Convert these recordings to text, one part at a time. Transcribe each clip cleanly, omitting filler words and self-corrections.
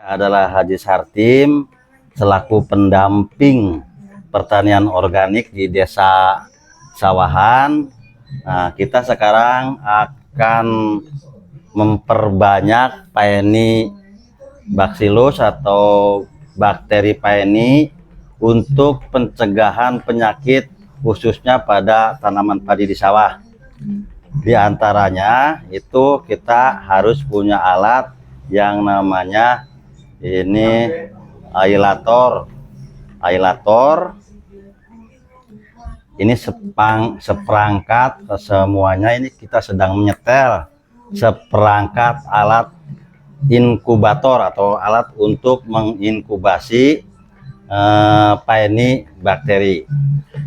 adalah Haji Sartim selaku pendamping pertanian organik di Desa Sawahan. Nah, kita sekarang akan memperbanyak Paenibacillus atau bakteri Paeni untuk pencegahan penyakit khususnya pada tanaman padi di sawah. Di antaranya itu kita harus punya alat yang namanya ini ailator. Ini seperangkat semuanya, ini kita sedang menyetel seperangkat alat inkubator atau alat untuk menginkubasi Paeni bakteri.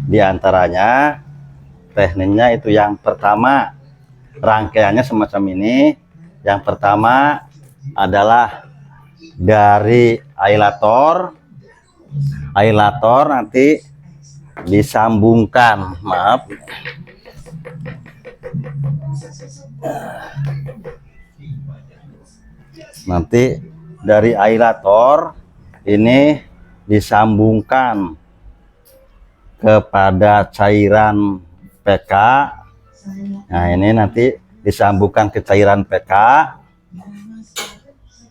Di antaranya tekniknya itu yang pertama, rangkaiannya semacam ini. Yang pertama adalah dari ailator nanti disambungkan, nanti dari ailator ini disambungkan kepada cairan PK. Nah, ini nanti disambungkan ke cairan PK.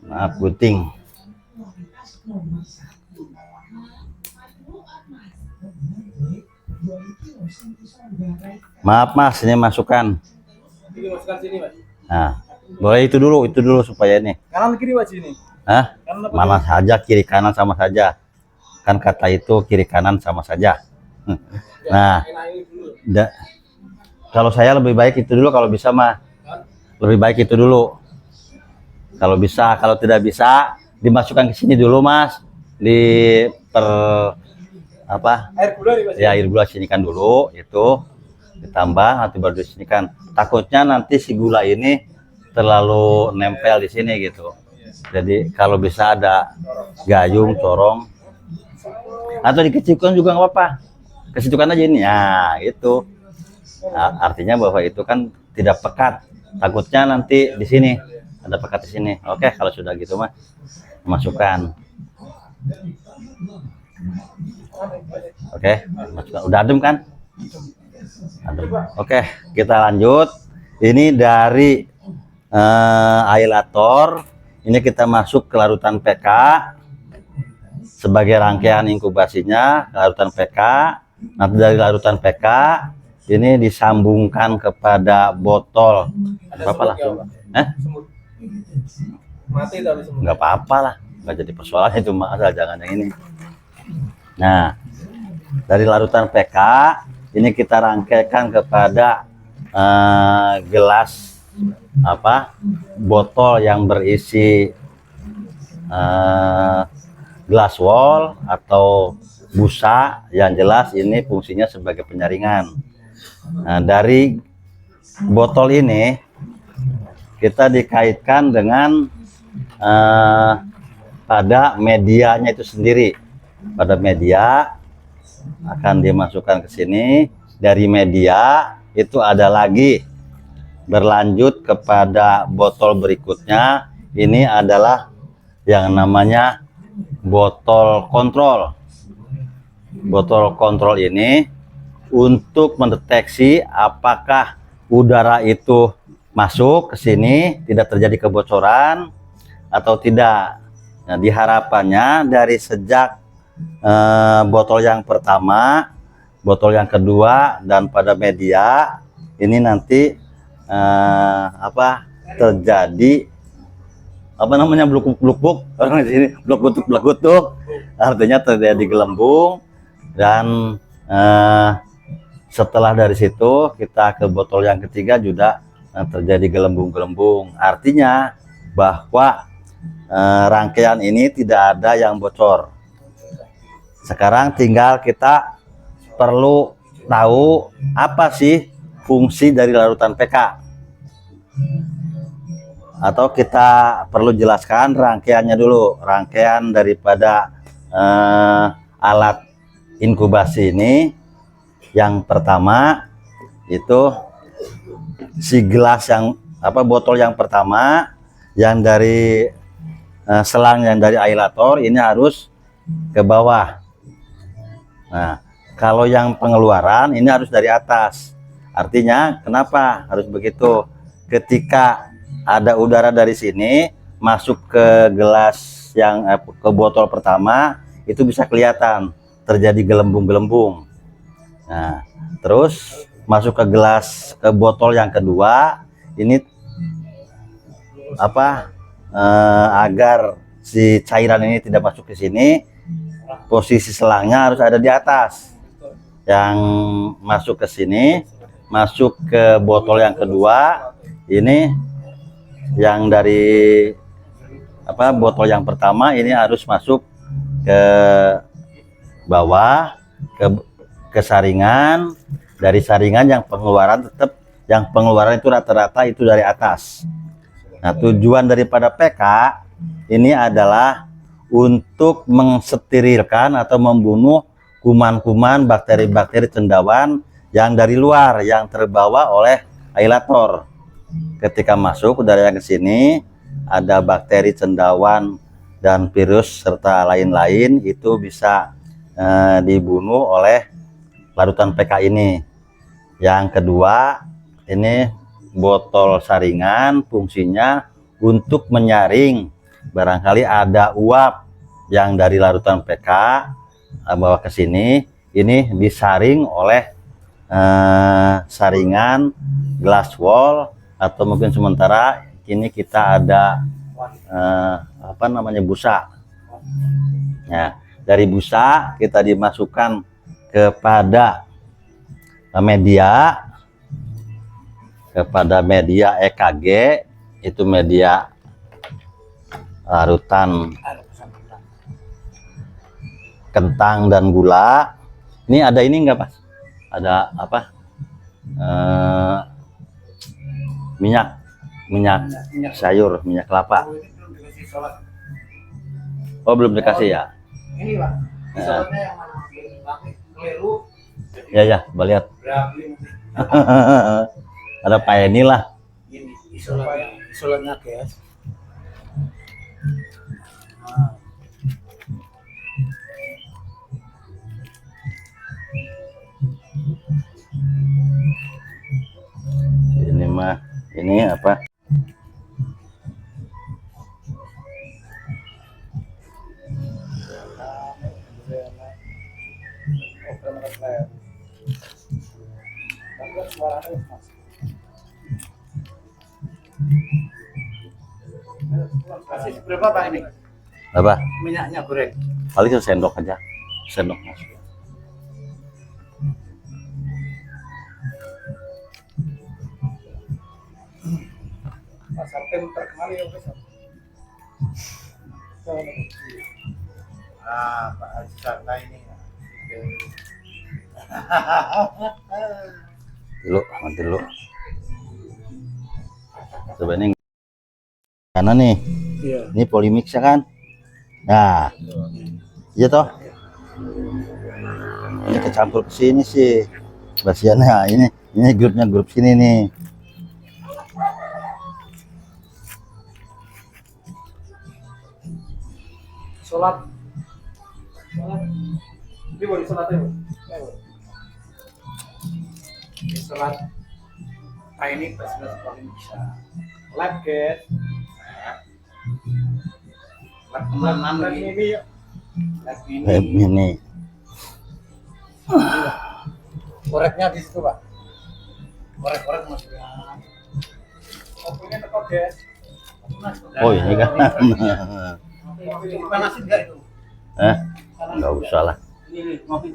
Nah, puting. Maaf Mas, ini masukkan. Nah, boleh itu dulu supaya ini. Kanan kiri wajib ini. Hah? Mana saja, kiri kanan sama saja. Kan kata itu kiri kanan sama saja. Nah, kalau saya lebih baik itu dulu kalau bisa mah. Lebih baik itu dulu. Kalau bisa, kalau tidak bisa dimasukkan ke sini dulu Mas. Air gula nih, Mas. Ya, air gula sinikan dulu, itu ditambah nanti baru disinikan. Takutnya nanti si gula ini terlalu nempel di sini gitu. Jadi kalau bisa ada gayung, corong, atau dikecilkan juga nggak apa-apa. Kesitukan aja ini, ya itu. Artinya bahwa itu kan tidak pekat. Takutnya nanti di sini ada pekat di sini. Oke, kalau sudah gitu mah masukkan. Oke, masukkan. Udah adem kan? Adem. Oke, kita lanjut. Ini dari ailator. Ini kita masuk ke larutan PK sebagai rangkaian inkubasinya, larutan PK. Nanti dari larutan PK ini disambungkan kepada botol. Apa langsung? Mati tapi semut. Nggak apa-apa lah, nggak jadi persoalan itu, asal jangan yang ini. Nah, dari larutan PK ini kita rangkaikan kepada gelas botol yang berisi glass wool atau busa. Yang jelas ini fungsinya sebagai penyaringan. Nah, dari botol ini kita dikaitkan dengan pada medianya itu sendiri. Pada media akan dimasukkan ke sini. Dari media itu ada lagi berlanjut kepada botol berikutnya. Ini adalah yang namanya botol kontrol. Botol kontrol ini untuk mendeteksi apakah udara itu masuk ke sini, tidak terjadi kebocoran atau tidak. Nah, diharapannya dari sejak botol yang pertama, botol yang kedua, dan pada media ini nanti terjadi bluk-bluk orang di sini, bluk-bluk, artinya terjadi gelembung. Dan setelah dari situ kita ke botol yang ketiga juga terjadi gelembung-gelembung, artinya bahwa rangkaian ini tidak ada yang bocor. Sekarang tinggal kita perlu tahu apa sih fungsi dari larutan PK, atau kita perlu jelaskan rangkaiannya dulu. Rangkaian daripada alat inkubasi ini, yang pertama itu si gelas yang botol yang pertama yang dari selang yang dari ailator ini harus ke bawah. Nah, kalau yang pengeluaran ini harus dari atas. Artinya kenapa harus begitu? Ketika ada udara dari sini masuk ke gelas yang ke botol pertama, itu bisa kelihatan terjadi gelembung-gelembung. Nah, terus masuk ke gelas ke botol yang kedua, ini agar si cairan ini tidak masuk ke sini, posisi selangnya harus ada di atas. Yang masuk ke sini, masuk ke botol yang kedua, ini yang dari botol yang pertama ini harus masuk ke bawah, ke saringan. Dari saringan yang pengeluaran itu rata-rata itu dari atas. Nah, tujuan daripada PK ini adalah untuk mensterilkan atau membunuh kuman-kuman, bakteri-bakteri cendawan yang dari luar yang terbawa oleh ailator. Ketika masuk udara yang ke sini, ada bakteri cendawan dan virus serta lain-lain, itu bisa dibunuh oleh larutan PK ini. Yang kedua, ini botol saringan fungsinya untuk menyaring barangkali ada uap yang dari larutan PK bawa ke sini, ini disaring oleh saringan glass wall, atau mungkin sementara ini kita ada busa. Nah, dari busa kita dimasukkan kepada media EKG, itu media larutan kentang dan gula. Ini ada ini enggak, Pak? Ada minyak sayur, minyak kelapa. Oh, belum dikasih ya? Ini Pak. Isolatnya yang mana? Keliru. Ya, lihat. Ada Pak Eni lah. Ini isolatnya guys. Ini apa? Kasih berapa Pak ini? Apa? Minyaknya goreng. Paling sendok aja. Sendok Mas. Pak Sartem terkenal ya Pak. Pak Sarta ini. Nanti dulu. Coba ini karena nih. Iya. Ini polimix ya kan? Nah. Iya toh? Ini kecampur ke sini sih. Basiannya ini grupnya grup sini nih. Sholat. Ini boleh sholat ya? Sholat. Nah ini basnas paling bisa. Lab guys. Lab ini yuk. Lab ini. Koreknya di situ Pak. Korek maksudnya. Kopinya teko guys. Oh ini kan. Panasin nggak itu? Nggak usah lah. Ini ngopi.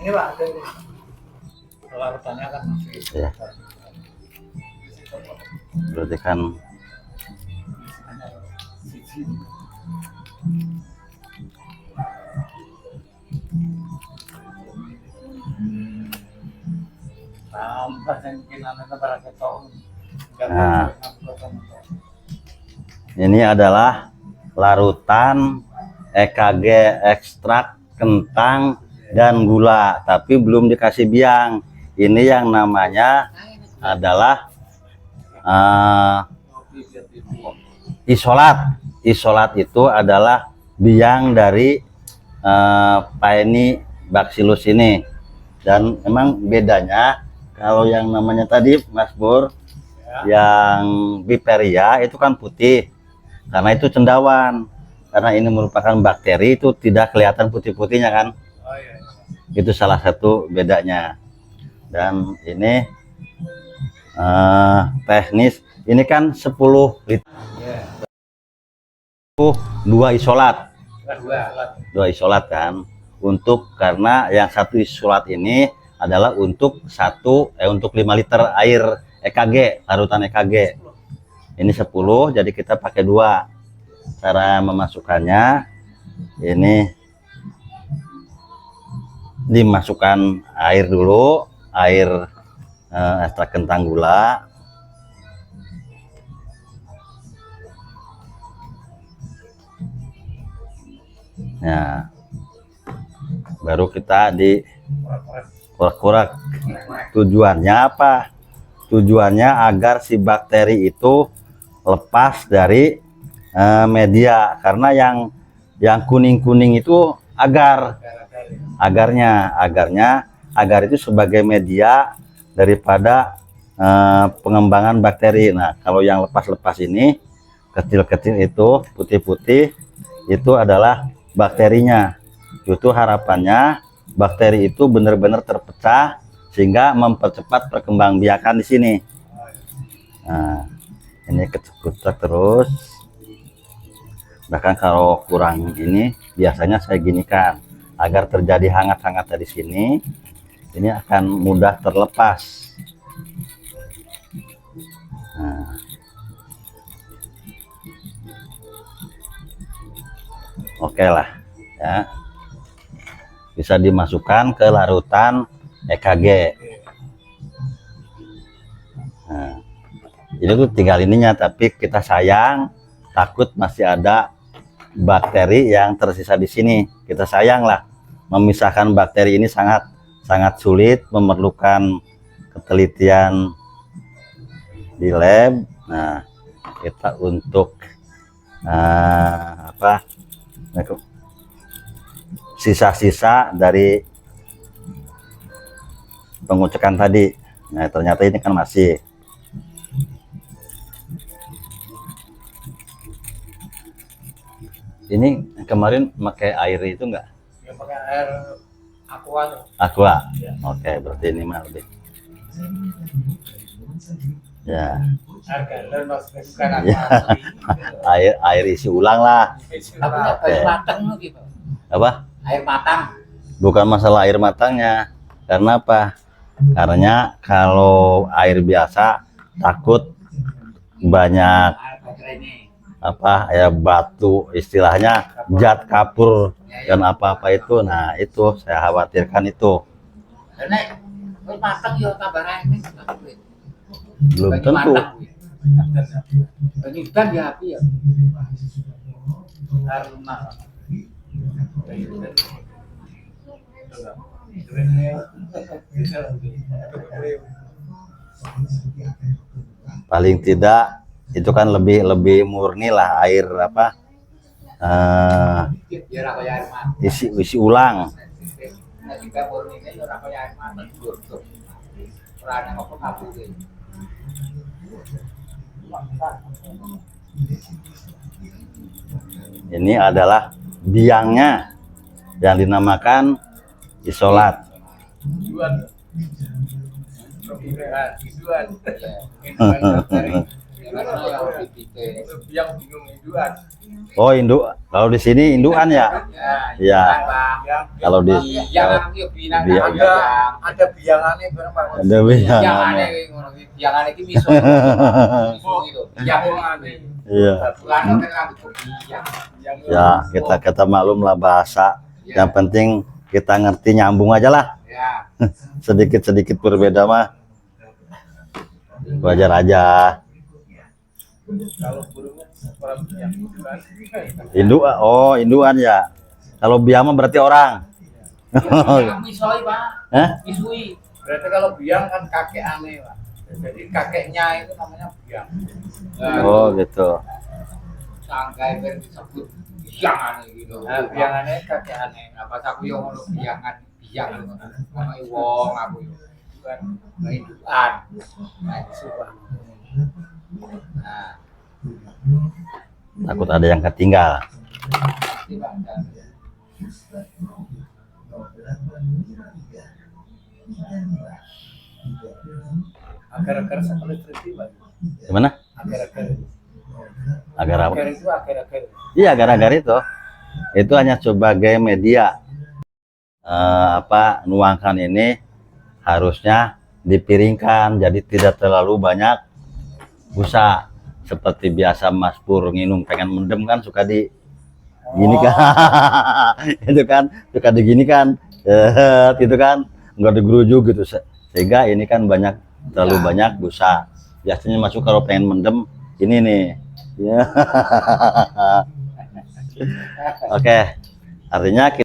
Ini Pak, ada ini. Larutannya kan masih. Ya. Berarti kan tambah yang kinannya barang ketong. Nah. Ini adalah larutan EKG ekstrak kentang dan gula, tapi belum dikasih biang. Ini yang namanya adalah isolat. Isolat itu adalah biang dari Paenibacillus ini. Dan memang bedanya kalau yang namanya tadi Mas Bur, yang Biperia itu kan putih karena itu cendawan. Karena ini merupakan bakteri, itu tidak kelihatan putih-putihnya kan. Oh, iya. Itu salah satu bedanya. Dan ini teknis, ini kan 10 liter, Iya. 2 isolat. Dua. 2 isolat kan. Untuk karena yang 1 isolat ini adalah untuk 5 liter air EKG, larutan EKG. Ini 10, jadi kita pakai 2. Cara memasukkannya, ini dimasukkan air dulu, air ekstrak kentang gula. Nah, baru kita kurak-kurak. Tujuannya apa? Tujuannya agar si bakteri itu lepas dari media, karena yang kuning-kuning itu agar itu sebagai media daripada pengembangan bakteri. Nah, kalau yang lepas-lepas ini kecil-kecil itu putih-putih itu adalah bakterinya. Itu harapannya bakteri itu benar-benar terpecah sehingga mempercepat perkembangbiakan di sini. Nah, ini kecek-kecek terus. Bahkan kalau kurang ini biasanya saya ginikan agar terjadi hangat-hangat dari sini, ini akan mudah terlepas. Nah. Oke lah ya, bisa dimasukkan ke larutan EKG. Nah, ini tuh tinggal ininya, tapi kita sayang takut masih ada bakteri yang tersisa di sini. Kita sayang lah, memisahkan bakteri ini sangat sulit, memerlukan ketelitian di lab. Nah, kita untuk sisa-sisa dari pengucekan tadi. Nah, ternyata ini kan masih. Ini kemarin pakai air itu enggak? Yang pakai air aqua. Aqua. Ya. Oke, berarti ini mah lebih. Ya. Air galon maksudnya, bukan Ya. aqua. Air isi ulang lah. Air matang gitu. Apa? Air matang. Bukan masalah air matangnya. Karena apa? Karena kalau air biasa takut banyak Air baterai ini. apa ya, batu, istilahnya zat kapur dan apa-apa itu. Nah, itu saya khawatirkan itu. Karena air matang yo tambah ini. Belum tentu. Bagi hutan ya api ya. Air lunak. Paling tidak itu kan lebih murni lah, air apa Biar apa ya air matang. isi ulang. Nah, jika murni ini ora kaya air matang buruk. Ora ana apa kabur. Ini adalah biangnya yang dinamakan isolat. Tujuan. Tujuan. Yang bingung induan. Oh, induk. Kalau di sini induan ya? Iya. Kalau di yang yo binang Biang. Ada biangannya bareng Pak. ada biang. yang aneh iki miso. Miso gitu. Yang aneh. Iya. bulan kan rambut biang. Ya, kita maklum lah bahasa. Yang penting kita ngerti, nyambung aja lah. Ya. Sedikit-sedikit berbeda mah wajar aja. Kalau burungnya orang biang induan. Oh, induan ya. Kalau biang mah berarti orang. Yang misoi, Pak. Hah? Misui. Berarti kalau biang kan kakek aneh, Pak. Jadi kakeknya itu namanya biang. Oh gitu. Sangkai kan disebut biangan gitu. Nah, biangannya kakek aneh. Nah, pas aku yang ngono biangan, biang sama wong aku yo. Kan kehidupan. Nah, Subah. nah, Takut ada yang ketinggal. pasti Pak. Agar-agar sekolah tertiba. Gimana? Agar-agar. Agar apa? Agar itu agar-agar. Iya, agar-agar itu. Itu hanya sebagai media. Nuangkan ini harusnya dipiringkan, jadi tidak terlalu banyak busa. Seperti biasa Mas Pur minum pengen mendem kan suka di gini kan. Itu kan suka digini kan. Itu kan nggak digerujuk gitu. Sehingga ini kan terlalu banyak busa. Biasanya masuk kalau pengen mendem ini nih. Ya. Oke. Artinya